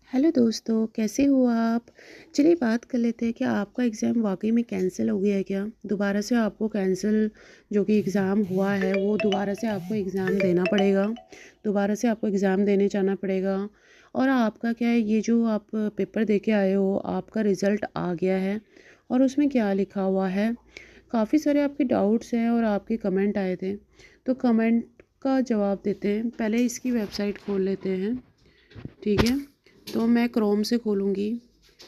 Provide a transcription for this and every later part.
Hello दोस्तों, कैसे हो आप? चलिए बात कर लेते हैं कि आपका एग्ज़ाम वाक़ई में कैंसिल हो गया है क्या? दोबारा से आपको कैंसिल जो कि एग्ज़ाम हुआ है वो दोबारा से आपको एग्ज़ाम देना पड़ेगा। दोबारा से आपको एग्ज़ाम देने जाना पड़ेगा। और आपका क्या है, ये जो आप पेपर दे के आए हो, आपका रिज़ल्ट आ गया है और उसमें क्या लिखा हुआ है? काफ़ी सारे आपके डाउट्स हैं और आपके कमेंट आए थे। तो कमेंट का जवाब देते हैं। पहले इसकी वेबसाइट खोल लेते हैं, ठीक है? तो मैं क्रोम से खोलूँगी।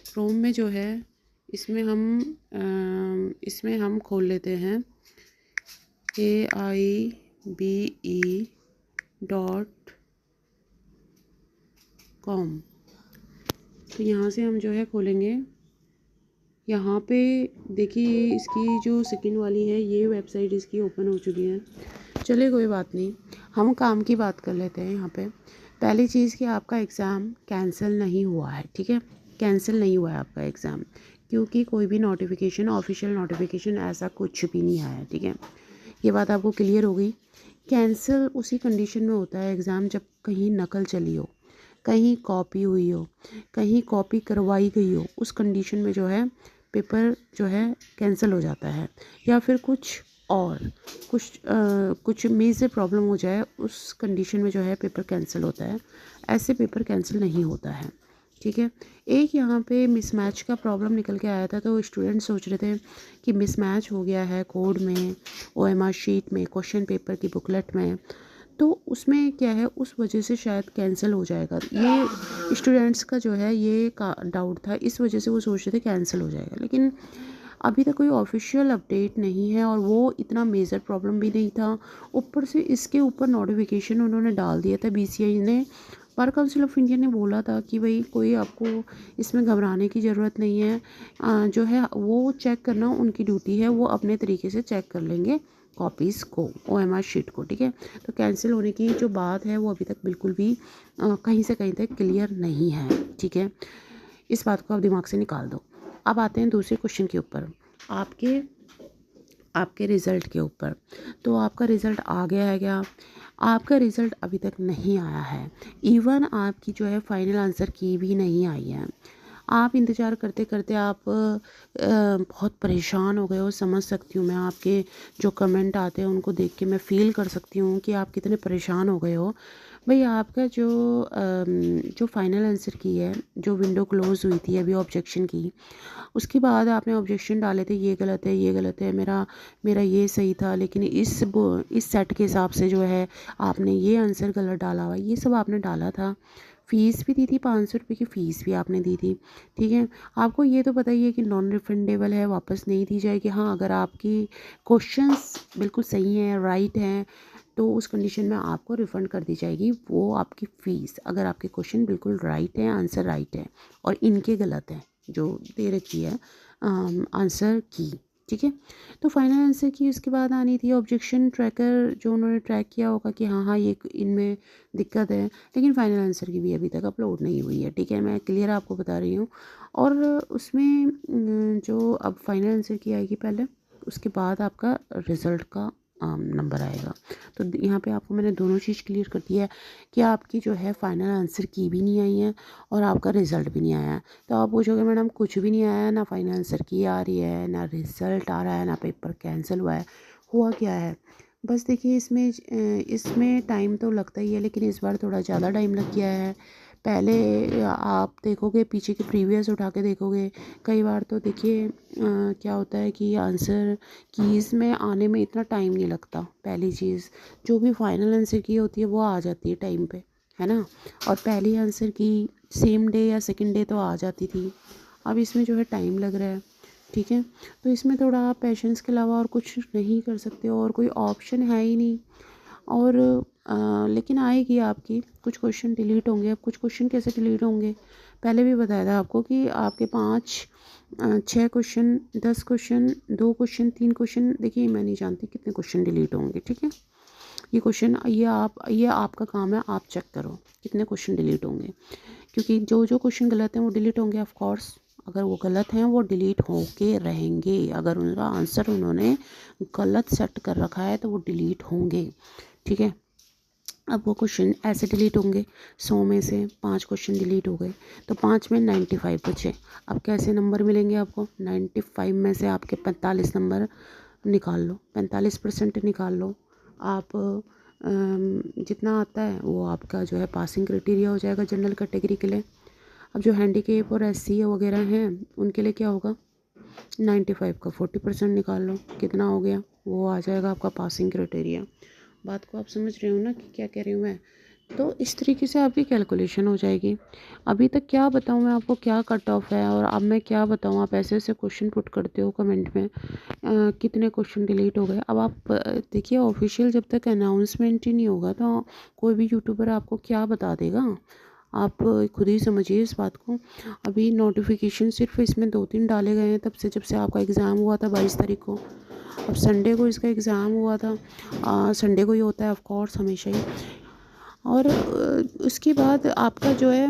क्रोम में जो है इसमें हम खोल लेते हैं AIBE.com। तो यहाँ से हम जो है खोलेंगे। यहाँ पे देखिए, इसकी जो सेकंड वाली है ये वेबसाइट इसकी ओपन हो चुकी है। चलिए कोई बात नहीं, हम काम की बात कर लेते हैं। यहाँ पे पहली चीज़ कि आपका एग्ज़ाम कैंसिल नहीं हुआ है, ठीक है? कैंसिल नहीं हुआ है आपका एग्ज़ाम, क्योंकि कोई भी नोटिफिकेशन, ऑफिशियल नोटिफिकेशन ऐसा कुछ भी नहीं आया है, ठीक है? ये बात आपको क्लियर हो गई। कैंसिल उसी कंडीशन में होता है एग्ज़ाम जब कहीं नकल चली हो, कहीं कॉपी हुई हो, कहीं कॉपी करवाई गई हो, उस कंडीशन में जो है पेपर जो है कैंसिल हो जाता है। या फिर कुछ मेजर प्रॉब्लम हो जाए, उस कंडीशन में जो है पेपर कैंसिल होता है। ऐसे पेपर कैंसिल नहीं होता है, ठीक है? एक यहाँ पे मिसमैच का प्रॉब्लम निकल के आया था, तो स्टूडेंट सोच रहे थे कि मिसमैच हो गया है कोड में, OMR शीट में, क्वेश्चन पेपर की बुकलेट में, तो उसमें क्या है, उस वजह से शायद कैंसिल हो जाएगा। ये स्टूडेंट्स का जो है ये का डाउट था, इस वजह से वो सोच रहे थे कैंसिल हो जाएगा। लेकिन अभी तक कोई ऑफिशियल अपडेट नहीं है और वो इतना मेजर प्रॉब्लम भी नहीं था। ऊपर से इसके ऊपर नोटिफिकेशन उन्होंने डाल दिया था, BCI ने। बार काउंसिल ऑफ इंडिया ने बोला था कि भाई कोई आपको इसमें घबराने की ज़रूरत नहीं है। जो है वो चेक करना उनकी ड्यूटी है, वो अपने तरीके से चेक कर लेंगे कॉपीज़ को, OMR शीट को, ठीक है? तो कैंसिल होने की जो बात है वो अभी तक बिल्कुल भी कहीं से कहीं तक क्लियर नहीं है, ठीक है? इस बात को आप दिमाग से निकाल दो। अब आते हैं दूसरे क्वेश्चन के ऊपर, आपके आपके रिज़ल्ट के ऊपर। तो आपका रिज़ल्ट आ गया है क्या? आपका रिज़ल्ट अभी तक नहीं आया है। इवन आपकी जो है फाइनल आंसर की भी नहीं आई है। आप इंतज़ार करते करते आप बहुत परेशान हो गए हो। समझ सकती हूँ मैं, आपके जो कमेंट आते हैं उनको देख के मैं फ़ील कर सकती हूँ कि आप कितने परेशान हो गए हो। भाई आपका जो फाइनल आंसर की है, जो विंडो क्लोज़ हुई थी अभी ऑब्जेक्शन की, उसके बाद आपने ऑब्जेक्शन डाले थे, ये गलत है, ये गलत है, मेरा मेरा ये सही था, लेकिन इस सेट के हिसाब से जो है आपने ये आंसर गलत डाला हुआ, ये सब आपने डाला था। फ़ीस भी दी थी, 500 रुपये की फ़ीस भी आपने दी थी, ठीक है? आपको ये तो पता ही है कि नॉन रिफंडेबल है, वापस नहीं दी जाएगी। हाँ, अगर आपकी क्वेश्चंस बिल्कुल सही हैं, राइट हैं, तो उस कंडीशन में आपको रिफ़ंड कर दी जाएगी वो आपकी फ़ीस, अगर आपके क्वेश्चन बिल्कुल राइट हैं, आंसर राइट है और इनके गलत हैं जो दे रखी है आंसर की, ठीक है? तो फाइनल आंसर की उसके बाद आनी थी ऑब्जेक्शन ट्रैकर, जो उन्होंने ट्रैक किया होगा कि हाँ हाँ ये इनमें दिक्कत है, लेकिन फाइनल आंसर की भी अभी तक अपलोड नहीं हुई है, ठीक है? मैं क्लियर आपको बता रही हूँ। और उसमें जो अब फाइनल आंसर की आएगी पहले, उसके बाद आपका रिज़ल्ट का नंबर आएगा। तो यहाँ पे आपको मैंने दोनों चीज़ क्लियर कर दी है कि आपकी जो है फाइनल आंसर की भी नहीं आई है और आपका रिज़ल्ट भी नहीं आया है। तो आप पूछोगे मैडम कुछ भी नहीं आया, ना फाइनल आंसर की आ रही है, ना रिज़ल्ट आ रहा है, ना पेपर कैंसिल हुआ है, हुआ क्या है? बस देखिए, इसमें टाइम तो लगता ही है, लेकिन इस बार थोड़ा ज़्यादा टाइम लग गया है। पहले आप देखोगे, पीछे के प्रीवियस उठा के देखोगे, कई बार तो देखिए क्या होता है कि आंसर कीज़ में आने में इतना टाइम नहीं लगता। पहली चीज़, जो भी फाइनल आंसर की होती है वो आ जाती है टाइम पे, है ना? और पहली आंसर की सेम डे या सेकंड डे तो आ जाती थी। अब इसमें जो है टाइम लग रहा है, ठीक है? तो इसमें थोड़ा आप पेशेंस के अलावा और कुछ नहीं कर सकते हो, और कोई ऑप्शन है ही नहीं। और लेकिन आएगी आपकी, कुछ क्वेश्चन डिलीट होंगे। अब कुछ क्वेश्चन कैसे डिलीट होंगे, पहले भी बताया था आपको कि आपके 6 क्वेश्चन, 10 क्वेश्चन, 2 क्वेश्चन, 3 क्वेश्चन, देखिए मैं नहीं जानती कितने क्वेश्चन डिलीट होंगे, ठीक है? ये आपका काम है, आप चेक करो कितने क्वेश्चन डिलीट होंगे, क्योंकि जो जो क्वेश्चन गलत हैं वो डिलीट होंगे ऑफ कोर्स। अगर वो गलत हैं वो डिलीट होके रहेंगे। अगर उनका आंसर उन्होंने गलत सेट कर रखा है तो वो डिलीट होंगे, ठीक है? अब वो क्वेश्चन ऐसे डिलीट होंगे, 100 में से 5 क्वेश्चन डिलीट हो गए तो 5 में 95 बचे। अब कैसे नंबर मिलेंगे आपको? 95 में से आपके 45 नंबर निकाल लो, 45% निकाल लो आप। जितना आता है वो आपका जो है पासिंग क्राइटेरिया हो जाएगा जनरल कैटेगरी के लिए। अब जो हैंडीकेप और SC वगैरह हैं उनके लिए क्या होगा? 95 का 40% निकाल लो, कितना हो गया? वो आ जाएगा आपका पासिंग क्राइटेरिया। बात को आप समझ रहे हो ना कि क्या कह रही हूँ मैं? तो इस तरीके से आपकी कैलकुलेशन हो जाएगी। अभी तक क्या बताऊँ मैं आपको, क्या कट ऑफ है, और अब मैं क्या बताऊँ? आप ऐसे ऐसे क्वेश्चन पुट करते हो कमेंट में, कितने क्वेश्चन डिलीट हो गए। अब आप देखिए, ऑफिशियल जब तक अनाउंसमेंट ही नहीं होगा तो कोई भी यूट्यूबर आपको क्या बता देगा? आप खुद ही समझिए इस बात को। अभी नोटिफिकेशन सिर्फ इसमें 2-3 डाले गए हैं तब से, जब से आपका एग्ज़ाम हुआ था 22 तारीख को। अब संडे को इसका एग्ज़ाम हुआ था, संडे को ही होता है ऑफ कोर्स हमेशा ही। और उसके बाद आपका जो है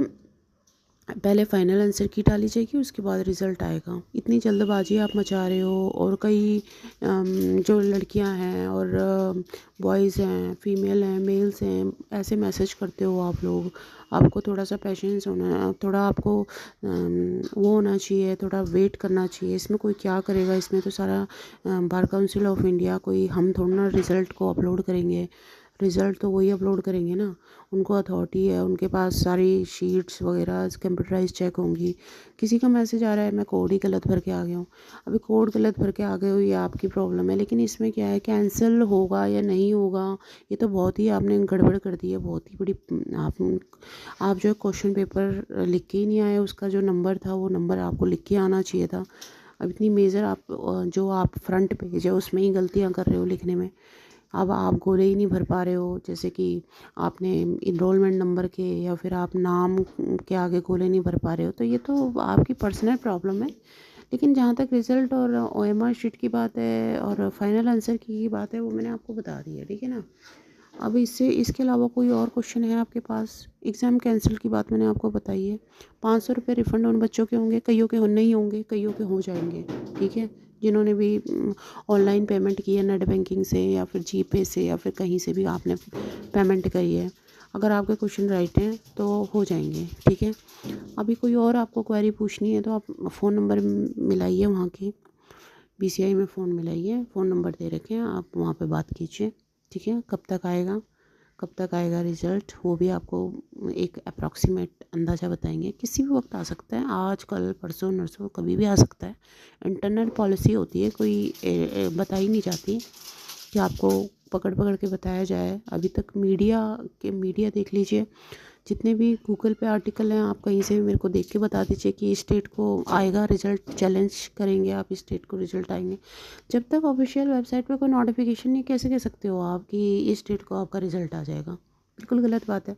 पहले फाइनल आंसर की डाली जाएगी, उसके बाद रिज़ल्ट आएगा। इतनी जल्दबाजी आप मचा रहे हो। और कई जो लड़कियां हैं और बॉयज़ हैं, फीमेल हैं, मेल्स हैं, ऐसे मैसेज करते हो आप लोग। आपको थोड़ा सा पेशेंस होना, थोड़ा आपको वो होना चाहिए, थोड़ा वेट करना चाहिए। इसमें कोई क्या करेगा? इसमें तो सारा बार काउंसिल ऑफ इंडिया, कोई हम थोड़ा ना रिज़ल्ट को अपलोड करेंगे। रिज़ल्ट तो वही अपलोड करेंगे ना, उनको अथॉरिटी है, उनके पास सारी शीट्स वगैरह कंप्यूटराइज चेक होंगी। किसी का मैसेज आ रहा है मैं कोड ही गलत भर के आ गया हूँ, अभी कोड गलत भर के आ गए हो ये आपकी प्रॉब्लम है, लेकिन इसमें क्या है, कैंसिल होगा या नहीं होगा ये तो बहुत ही आपने गड़बड़ कर दी है, बहुत ही बड़ी। आप जो है क्वेश्चन पेपर लिख के ही नहीं आए, उसका जो नंबर था वो नंबर आपको लिख के आना चाहिए था। अब इतनी मेजर आप जो आप फ्रंट पेज है उसमें ही गलतियाँ कर रहे हो लिखने में। अब आप गोले ही नहीं भर पा रहे हो, जैसे कि आपने इनरोलमेंट नंबर के या फिर आप नाम के आगे गोले नहीं भर पा रहे हो, तो ये तो आपकी पर्सनल प्रॉब्लम है। लेकिन जहाँ तक रिज़ल्ट और OMR शीट की बात है और फाइनल आंसर की बात है, वो मैंने आपको बता दी है, ठीक है ना। अब इसके अलावा कोई और क्वेश्चन है आपके पास? एग्ज़ाम कैंसिल की बात मैंने आपको बताई है। 500 रुपये रिफ़ंड उन बच्चों के होंगे, कईयों के नहीं होंगे, कईयों के हो जाएंगे, ठीक है। जिन्होंने भी ऑनलाइन पेमेंट की है नेट बैंकिंग से या फिर GPay से या फिर कहीं से भी आपने पेमेंट करी है, अगर आपके क्वेश्चन राइट हैं तो हो जाएंगे, ठीक है। अभी कोई और आपको क्वेरी पूछनी है तो आप फ़ोन नंबर मिलाइए, वहाँ की BCI में फ़ोन मिलाइए, फ़ोन नंबर दे रखे हैं, आप वहाँ पे बात कीजिए, ठीक है। कब तक आएगा रिज़ल्ट वो भी आपको एक अप्रॉक्सीमेट अंदाज़ा बताएंगे। किसी भी वक्त आ सकता है, आज कल परसों नरसों कभी भी आ सकता है। इंटरनल पॉलिसी होती है, कोई बताई नहीं जाती कि आपको पकड़ पकड़ के बताया जाए। अभी तक मीडिया देख लीजिए, जितने भी गूगल पे आर्टिकल हैं, आप कहीं से भी मेरे को देख के बता दीजिए कि इस डेट को आएगा रिज़ल्ट, चैलेंज करेंगे आप, इस डेट को रिज़ल्ट आएंगे। जब तक ऑफिशियल वेबसाइट पे कोई नोटिफिकेशन नहीं, कैसे कह सकते हो आप कि इस डेट को आपका रिज़ल्ट आ जाएगा? बिल्कुल गलत बात है।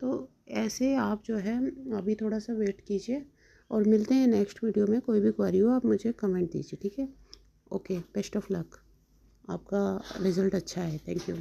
तो ऐसे आप जो है अभी थोड़ा सा वेट कीजिए और मिलते हैं नेक्स्ट वीडियो में। कोई भी क्वेरी हो आप मुझे कमेंट दीजिए, ठीक है। ओके, बेस्ट ऑफ लक, आपका रिज़ल्ट अच्छा है। Thank you.